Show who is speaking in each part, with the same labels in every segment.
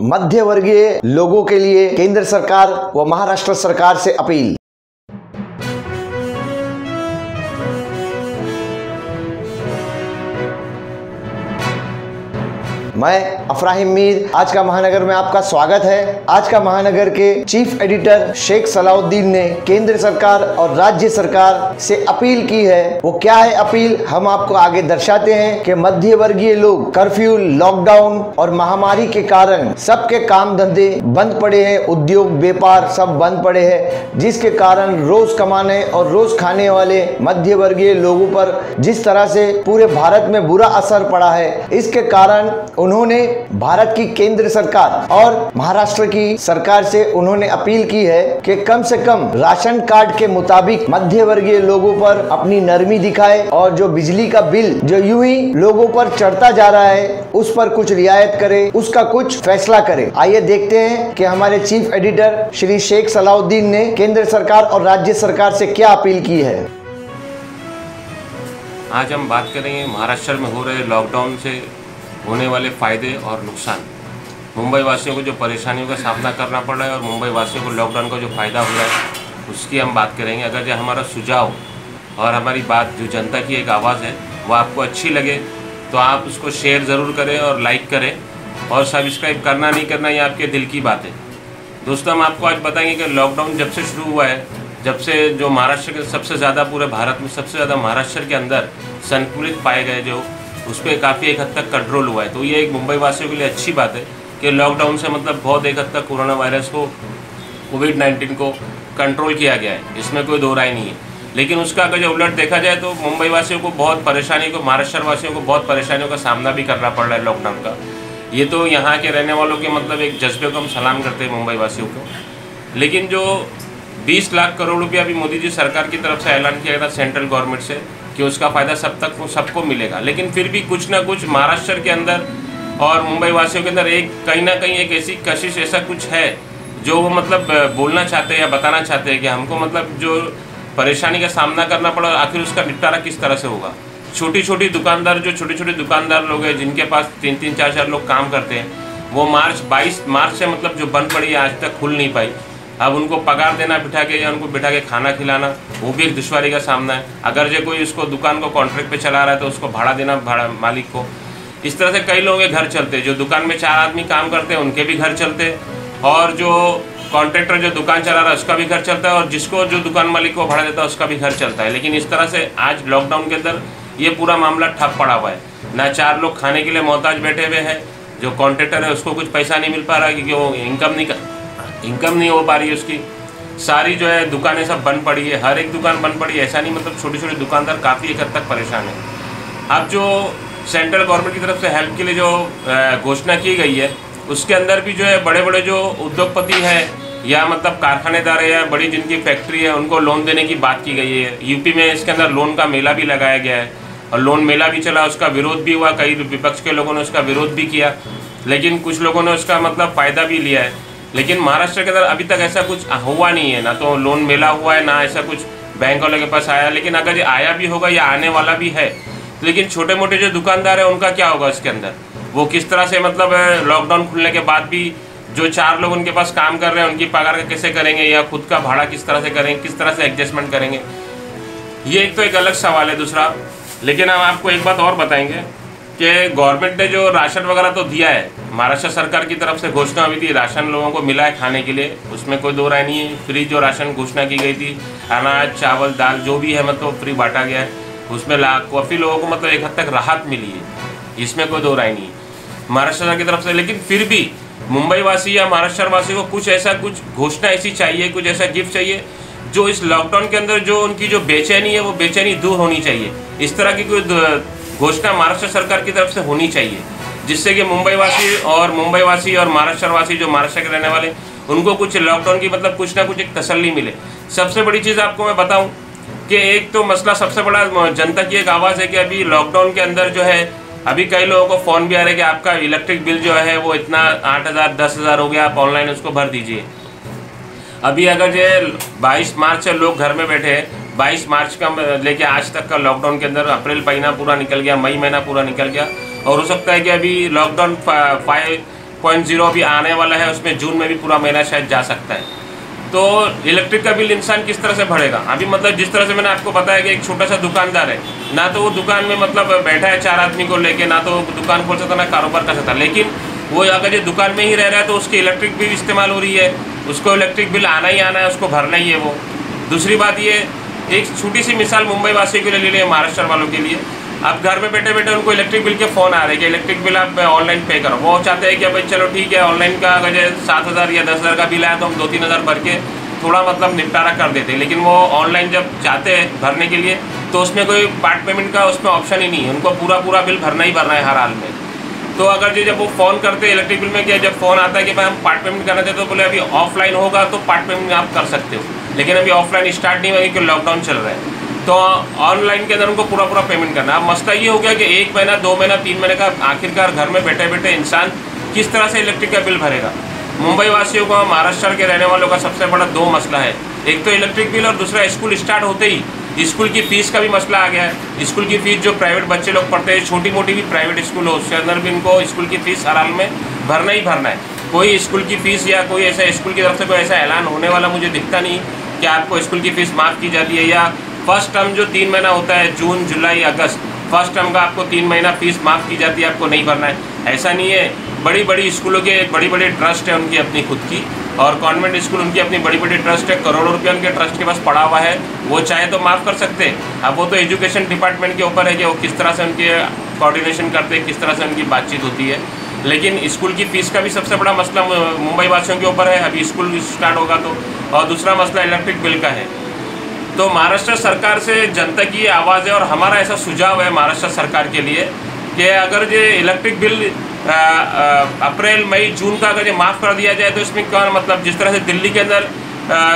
Speaker 1: मध्य वर्गीय लोगों के लिए केंद्र सरकार व महाराष्ट्र सरकार से अपील। मैं अफराहिम मीर, आज का महानगर में आपका स्वागत है। आज का महानगर के चीफ एडिटर शेख सलाउद्दीन ने केंद्र सरकार और राज्य सरकार से अपील की है। वो क्या है अपील, हम आपको आगे दर्शाते हैं कि मध्य वर्गीय लोग कर्फ्यू, लॉकडाउन और महामारी के कारण सबके काम धंधे बंद पड़े हैं, उद्योग व्यापार सब बंद पड़े हैं, जिसके कारण रोज कमाने और रोज खाने वाले मध्य वर्गीय लोगों पर जिस तरह से पूरे भारत में बुरा असर पड़ा है, इसके कारण उन्होंने भारत की केंद्र सरकार और महाराष्ट्र की सरकार से उन्होंने अपील की है कि कम से कम राशन कार्ड के मुताबिक मध्य वर्गीय लोगों पर अपनी नरमी दिखाए और जो बिजली का बिल जो यूं ही लोगों पर चढ़ता जा रहा है उस पर कुछ रियायत करे, उसका कुछ फैसला करे। आइए देखते हैं कि हमारे चीफ एडिटर श्री शेख सलाउद्दीन ने केंद्र सरकार और राज्य सरकार से क्या अपील की है।
Speaker 2: आज हम बात करेंगे महाराष्ट्र में हो रहे लॉकडाउन से होने वाले फ़ायदे और नुकसान, मुंबई वासियों को जो परेशानियों का सामना करना पड़ रहा है और मुंबई वासियों को लॉकडाउन का जो फ़ायदा हो रहा है उसकी हम बात करेंगे। अगर जो हमारा सुझाव और हमारी बात जो जनता की एक आवाज़ है वो आपको अच्छी लगे तो आप उसको शेयर ज़रूर करें और लाइक करें और सब्सक्राइब करना नहीं करना ये आपके दिल की बात है। दोस्तों, हम आपको आज बताएंगे कि लॉकडाउन जब से शुरू हुआ है, जब से जो महाराष्ट्र के सबसे ज़्यादा पूरे भारत में सबसे ज़्यादा महाराष्ट्र के अंदर संक्रमित पाए गए जो उस पर काफ़ी एक हद तक कंट्रोल हुआ है, तो ये एक मुंबई वासियों के लिए अच्छी बात है कि लॉकडाउन से मतलब बहुत एक हद तक कोरोना वायरस को, कोविड-19 को कंट्रोल किया गया है, इसमें कोई दो राय नहीं है। लेकिन उसका अगर जो उलट देखा जाए तो मुंबई वासियों को बहुत परेशानी को, महाराष्ट्र वासियों को बहुत परेशानियों का सामना भी करना पड़ रहा है लॉकडाउन का। ये तो यहाँ के रहने वालों के मतलब एक जज्बे को हम सलाम करते हैं मुंबई वासियों को। लेकिन जो 20 लाख करोड़ रुपया भी मोदी जी सरकार की तरफ से ऐलान किया गया था सेंट्रल गवर्नमेंट से कि उसका फ़ायदा सबको मिलेगा, लेकिन फिर भी कुछ ना कुछ महाराष्ट्र के अंदर और मुंबई वासियों के अंदर एक कहीं ना कहीं एक ऐसी कशिश, ऐसा कुछ है जो वो मतलब बोलना चाहते हैं या बताना चाहते हैं कि हमको मतलब जो परेशानी का सामना करना पड़ा आखिर उसका निपटारा किस तरह से होगा। छोटी छोटी दुकानदार, जो छोटे छोटे दुकानदार लोग हैं जिनके पास 3-3, 4-4 लोग काम करते हैं, वो 22 मार्च से मतलब जो बंद पड़ी है आज तक खुल नहीं पाई। अब उनको पगार देना बिठा के या उनको बिठा के खाना खिलाना वो भी एक दुश्वारी का सामना है। अगर जो कोई उसको दुकान को कॉन्ट्रैक्ट पे चला रहा है तो उसको भाड़ा देना, भाड़ा मालिक को। इस तरह से कई लोगों के घर चलते हैं, जो दुकान में 4 आदमी काम करते हैं उनके भी घर चलते हैं, और जो कॉन्ट्रैक्टर जो दुकान चला रहा है उसका भी घर चलता है, और जिसको जो दुकान मालिक को भाड़ा देता है उसका भी घर चलता है। लेकिन इस तरह से आज लॉकडाउन के अंदर ये पूरा मामला ठप पड़ा हुआ है। ना 4 लोग खाने के लिए मोहताज बैठे हुए हैं, जो कॉन्ट्रैक्टर है उसको कुछ पैसा नहीं मिल पा रहा है क्योंकि वो इनकम नहीं हो पा रही है उसकी। सारी जो है दुकानें सब बंद पड़ी है, हर एक दुकान बंद पड़ी है, ऐसा नहीं मतलब छोटे छोटे दुकानदार काफ़ी एक हद तक परेशान है। अब जो सेंट्रल गवर्नमेंट की तरफ से हेल्प के लिए जो घोषणा की गई है उसके अंदर भी जो है बड़े बड़े जो उद्योगपति हैं या मतलब कारखानेदार है या बड़ी जिनकी फैक्ट्री है उनको लोन देने की बात की गई है। यूपी में इसके अंदर लोन का मेला भी लगाया गया है और लोन मेला भी चला, उसका विरोध भी हुआ, कई विपक्ष के लोगों ने उसका विरोध भी किया, लेकिन कुछ लोगों ने उसका मतलब फ़ायदा भी लिया है। लेकिन महाराष्ट्र के अंदर अभी तक ऐसा कुछ हुआ नहीं है, ना तो लोन मेला हुआ है, ना ऐसा कुछ बैंक वालों के पास आया। लेकिन अगर ये आया भी होगा या आने वाला भी है, लेकिन छोटे मोटे जो दुकानदार है उनका क्या होगा इसके अंदर, वो किस तरह से मतलब लॉकडाउन खुलने के बाद भी जो 4 लोग उनके पास काम कर रहे हैं उनकी पगार का कैसे करेंगे, या खुद का भाड़ा किस तरह से करेंगे, किस तरह से एडजस्टमेंट करेंगे, ये एक तो एक अलग सवाल है। दूसरा, लेकिन हम आपको एक बात और बताएंगे कि गवर्नमेंट ने जो राशन वगैरह तो दिया है, महाराष्ट्र सरकार की तरफ से घोषणा हुई थी, राशन लोगों को मिला है खाने के लिए, उसमें कोई दो राय नहीं है। फ्री जो राशन घोषणा की गई थी, अनाज, चावल, दाल जो भी है मतलब फ्री बांटा गया है, उसमें काफ़ी लोगों को मतलब एक हद तक राहत मिली है, इसमें कोई दो राय नहीं है महाराष्ट्र सरकार की तरफ से। लेकिन फिर भी मुंबई वासी या महाराष्ट्र वासी को कुछ ऐसा, कुछ घोषणा ऐसी चाहिए, कुछ ऐसा गिफ्ट चाहिए जो इस लॉकडाउन के अंदर जो उनकी जो बेचैनी है वो बेचैनी दूर होनी चाहिए। इस तरह की कोई घोषणा महाराष्ट्र सरकार की तरफ से होनी चाहिए जिससे कि मुंबई वासी और महाराष्ट्र वासी जो महाराष्ट्र के रहने वाले उनको कुछ लॉकडाउन की मतलब कुछ ना कुछ एक तसल्ली मिले। सबसे बड़ी चीज़ आपको मैं बताऊं कि एक तो मसला सबसे बड़ा जनता की एक आवाज़ है कि अभी लॉकडाउन के अंदर जो है अभी कई लोगों को फ़ोन भी आ रहा है कि आपका इलेक्ट्रिक बिल जो है वो इतना 8,000 10,000 हो गया, आप ऑनलाइन उसको भर दीजिए। अभी अगर जो 22 मार्च से लोग घर में बैठे हैं, 22 मार्च का लेके आज तक का लॉकडाउन के अंदर अप्रैल महीना पूरा निकल गया, मई महीना पूरा निकल गया, और हो सकता है कि अभी लॉकडाउन 2.0 भी आने वाला है, उसमें जून में भी पूरा महीना शायद जा सकता है। तो इलेक्ट्रिक का बिल इंसान किस तरह से भरेगा? अभी मतलब जिस तरह से मैंने आपको बताया कि एक छोटा सा दुकानदार है, ना तो वो दुकान में मतलब बैठा है 4 आदमी को लेके, ना तो दुकान खोल सकता, ना कारोबार कर सकता, लेकिन वो अगर ये दुकान में ही रह रहा है तो उसकी इलेक्ट्रिक बिल इस्तेमाल हो रही है, उसको इलेक्ट्रिक बिल आना ही आना है, उसको भरना ही है वो। दूसरी बात ये, एक छोटी सी मिसाल मुंबई वासियों के लिए ले लें, महाराष्ट्र वालों के लिए। अब घर में बैठे बैठे उनको इलेक्ट्रिक बिल के फ़ोन आ रहे हैं कि इलेक्ट्रिक बिल आप ऑनलाइन पे करो। वो चाहते हैं कि भाई चलो ठीक है, ऑनलाइन का अगर 7,000 या 10,000 का बिल आया तो हम 2-3 हज़ार भर के थोड़ा मतलब निपटारा कर देते हैं, लेकिन वो ऑनलाइन जब चाहते हैं भरने के लिए तो उसमें कोई पार्ट पेमेंट का उसमें ऑप्शन ही नहीं है, उनको पूरा बिल भरना ही भरना है हर हाल में। तो अगर जब वो फ़ोन करते हैं इलेक्ट्रिक बिल में, क्या जब फ़ोन आता है कि भाई हम पार्ट पेमेंट करना चाहते, तो बोले अभी ऑफलाइन होगा तो पार्ट पेमेंट आप कर सकते हो, लेकिन अभी ऑफलाइन स्टार्ट नहीं होगी क्योंकि लॉकडाउन चल रहा है। तो ऑनलाइन के अंदर उनको पूरा पेमेंट करना है। अब मसला ये हो गया कि 1 महीना, 2 महीना, 3 महीने का आखिरकार घर में बैठे बैठे इंसान किस तरह से इलेक्ट्रिक का बिल भरेगा? मुंबई वासियों को, महाराष्ट्र के रहने वालों का सबसे बड़ा 2 मसला है, एक तो इलेक्ट्रिक बिल और दूसरा स्कूल स्टार्ट होते ही स्कूल की फ़ीस का भी मसला आ गया है। स्कूल की फ़ीस जो प्राइवेट बच्चे लोग पढ़ते हैं, छोटी मोटी भी प्राइवेट स्कूल हो, उसके अंदर भी इनको स्कूल की फ़ीस हर हाल में भरना ही भरना है। कोई स्कूल की फ़ीस या कोई ऐसा स्कूल की तरफ से कोई ऐसा ऐलान होने वाला मुझे दिखता नहीं कि आपको स्कूल की फ़ीस माफ़ की जाती है, या फर्स्ट टर्म जो 3 महीना होता है, जून, जुलाई, अगस्त, फर्स्ट टर्म का आपको 3 महीना फ़ीस माफ़ की जाती है, आपको नहीं भरना है। ऐसा नहीं है। बड़ी स्कूलों के बड़ी ट्रस्ट है उनकी अपनी खुद की, और कॉन्वेंट स्कूल उनकी अपनी बड़ी ट्रस्ट है, करोड़ों रुपये उनके ट्रस्ट के पास पड़ा हुआ है, वो चाहे तो माफ़ कर सकते हैं। अब वो तो एजुकेशन डिपार्टमेंट के ऊपर है कि वो किस तरह से उनके कोऑर्डिनेशन करते हैं, किस तरह से उनकी बातचीत होती है। लेकिन स्कूल की फ़ीस का भी सबसे बड़ा मसला मुंबई वासियों के ऊपर है, अभी स्कूल स्टार्ट होगा तो। और दूसरा मसला इलेक्ट्रिक बिल का है। तो महाराष्ट्र सरकार से जनता की ये आवाज़ है, और हमारा ऐसा सुझाव है महाराष्ट्र सरकार के लिए कि अगर ये इलेक्ट्रिक बिल अप्रैल, मई, जून का अगर ये माफ़ कर दिया जाए तो इसमें क्या मतलब, जिस तरह से दिल्ली के अंदर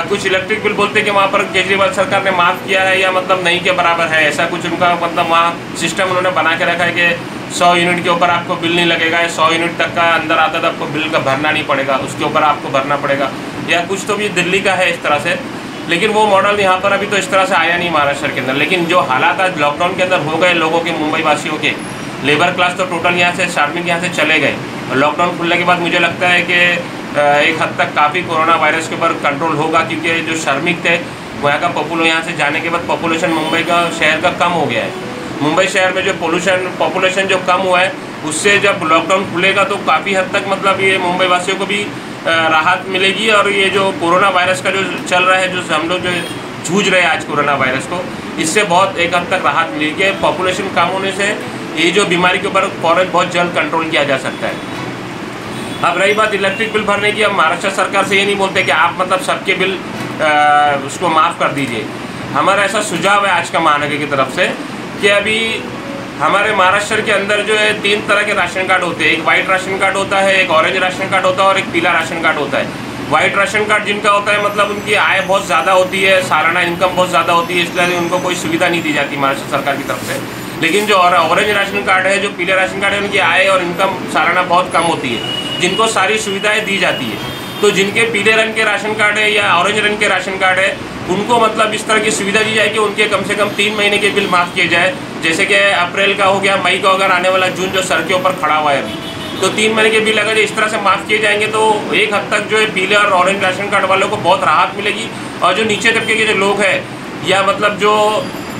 Speaker 2: कुछ इलेक्ट्रिक बिल बोलते हैं कि वहाँ पर केजरीवाल सरकार ने माफ़ किया है या मतलब नहीं के बराबर है, ऐसा कुछ उनका मतलब वहाँ सिस्टम उन्होंने बना के रखा है कि 100 यूनिट के ऊपर आपको बिल नहीं लगेगा, 100 यूनिट तक का अंदर आता तो आपको बिल का भरना नहीं पड़ेगा, उसके ऊपर आपको भरना पड़ेगा, या कुछ तो भी दिल्ली का है इस तरह से। लेकिन वो मॉडल यहाँ पर अभी तो इस तरह से आया नहीं महाराष्ट्र के अंदर। लेकिन जो हालात आज लॉकडाउन के अंदर हो गए लोगों के, मुंबई वासियों के, लेबर क्लास तो टोटल यहाँ से, श्रमिक यहाँ से चले गए, और लॉकडाउन खुलने के बाद मुझे लगता है कि एक हद तक काफ़ी कोरोना वायरस के ऊपर कंट्रोल होगा, क्योंकि जो श्रमिक थे वहाँ का यहाँ से जाने के बाद पॉपुलेशन मुंबई का शहर का कम हो गया है। मुंबई शहर में जो पॉपुलेशन जो कम हुआ है, उससे जब लॉकडाउन खुलेगा तो काफ़ी हद तक मतलब ये मुंबई वासियों को भी राहत मिलेगी। और ये जो कोरोना वायरस का जो चल रहा है, जो हम लोग जो जूझ रहे हैं आज कोरोना वायरस को, इससे बहुत एक हद तक राहत मिलेगी। पॉपुलेशन कम होने से ये जो बीमारी के ऊपर फौरन बहुत जल्द कंट्रोल किया जा सकता है। अब रही बात इलेक्ट्रिक बिल भरने की, अब महाराष्ट्र सरकार से ये नहीं बोलते कि आप मतलब सबके बिल उसको माफ़ कर दीजिए। हमारा ऐसा सुझाव है आज का महानगर की तरफ से कि अभी हमारे महाराष्ट्र के अंदर जो है 3 तरह के राशन कार्ड होते हैं। एक वाइट राशन कार्ड होता है, एक ऑरेंज राशन कार्ड होता है, और एक पीला राशन कार्ड होता है। वाइट राशन कार्ड जिनका होता है मतलब उनकी आय बहुत ज़्यादा होती है, सालाना इनकम बहुत ज़्यादा होती है, इसलिए उनको कोई सुविधा नहीं दी जाती महाराष्ट्र सरकार की तरफ से। लेकिन जो ऑरेंज राशन कार्ड है, जो पीले राशन कार्ड है, उनकी आय और इनकम सालाना बहुत कम होती है, जिनको सारी सुविधाएँ दी जाती है। तो जिनके पीले रंग के राशन कार्ड है या ऑरेंज रंग के राशन कार्ड है, उनको मतलब इस तरह की सुविधा दी जाए कि उनके कम से कम 3 महीने के बिल माफ़ किए जाए। जैसे कि अप्रैल का हो गया, मई का अगर आने वाला जून जो सर के ऊपर खड़ा हुआ है अभी, तो 3 महीने के बिल अगर इस तरह से माफ़ किए जाएंगे तो एक हद तक जो है पीले और ऑरेंज राशन कार्ड वालों को बहुत राहत मिलेगी। और जो नीचे तबके के जो लोग हैं, या मतलब जो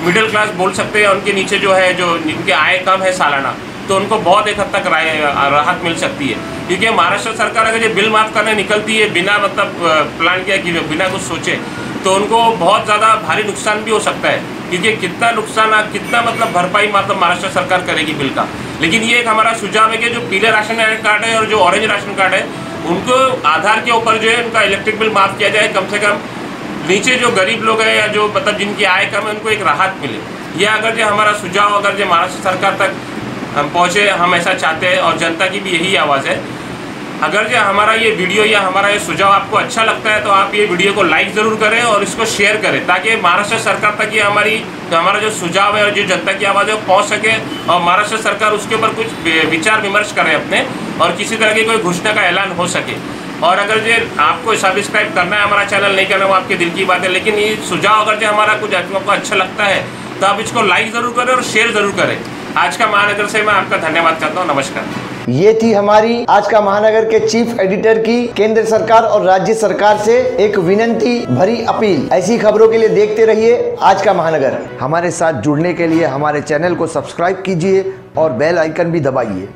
Speaker 2: मिडिल क्लास बोल सकते हैं, उनके नीचे जो है, जो जिनकी आय कम है सालाना, तो उनको बहुत एक हद तक राहत मिल सकती है। क्योंकि महाराष्ट्र सरकार अगर ये बिल माफ़ करने निकलती है बिना मतलब प्लान किया कि बिना कुछ सोचे, तो उनको बहुत ज़्यादा भारी नुकसान भी हो सकता है। क्योंकि कितना नुकसान, कितना मतलब भरपाई मतलब महाराष्ट्र सरकार करेगी बिल का। लेकिन ये एक हमारा सुझाव है कि जो पीले राशन कार्ड है और जो ऑरेंज राशन कार्ड है, उनको आधार के ऊपर जो है उनका इलेक्ट्रिक बिल माफ़ किया जाए। कम से कम नीचे जो गरीब लोग हैं या जो मतलब जिनकी आय कम है, उनको एक राहत मिले। यह अगर जो हमारा सुझाव अगर जो महाराष्ट्र सरकार तक हम पहुँचे, हम ऐसा चाहते हैं, और जनता की भी यही आवाज़ है। अगर जो हमारा ये वीडियो या हमारा ये सुझाव आपको अच्छा लगता है तो आप ये वीडियो को लाइक ज़रूर करें और इसको शेयर करें, ताकि महाराष्ट्र सरकार तक ये हमारा जो सुझाव है और जो जनता की आवाज़ है वो पहुँच सके, और महाराष्ट्र सरकार उसके ऊपर कुछ विचार विमर्श करे अपने, और किसी तरह की कोई घोषणा का ऐलान हो सके। और अगर जो आपको सब्सक्राइब करना है हमारा चैनल, नहीं करना वो आपके दिल की बात है, लेकिन ये सुझाव अगर जो हमारा कुछ आपको अच्छा लगता है तो आप इसको लाइक ज़रूर करें और शेयर ज़रूर करें। आज का महानगर से मैं आपका धन्यवाद करता हूँ। नमस्कार।
Speaker 1: ये थी हमारी आज का महानगर के चीफ एडिटर की केंद्र सरकार और राज्य सरकार से एक विनती भरी अपील। ऐसी खबरों के लिए देखते रहिए आज का महानगर। हमारे साथ जुड़ने के लिए हमारे चैनल को सब्सक्राइब कीजिए और बेल आइकन भी दबाइए।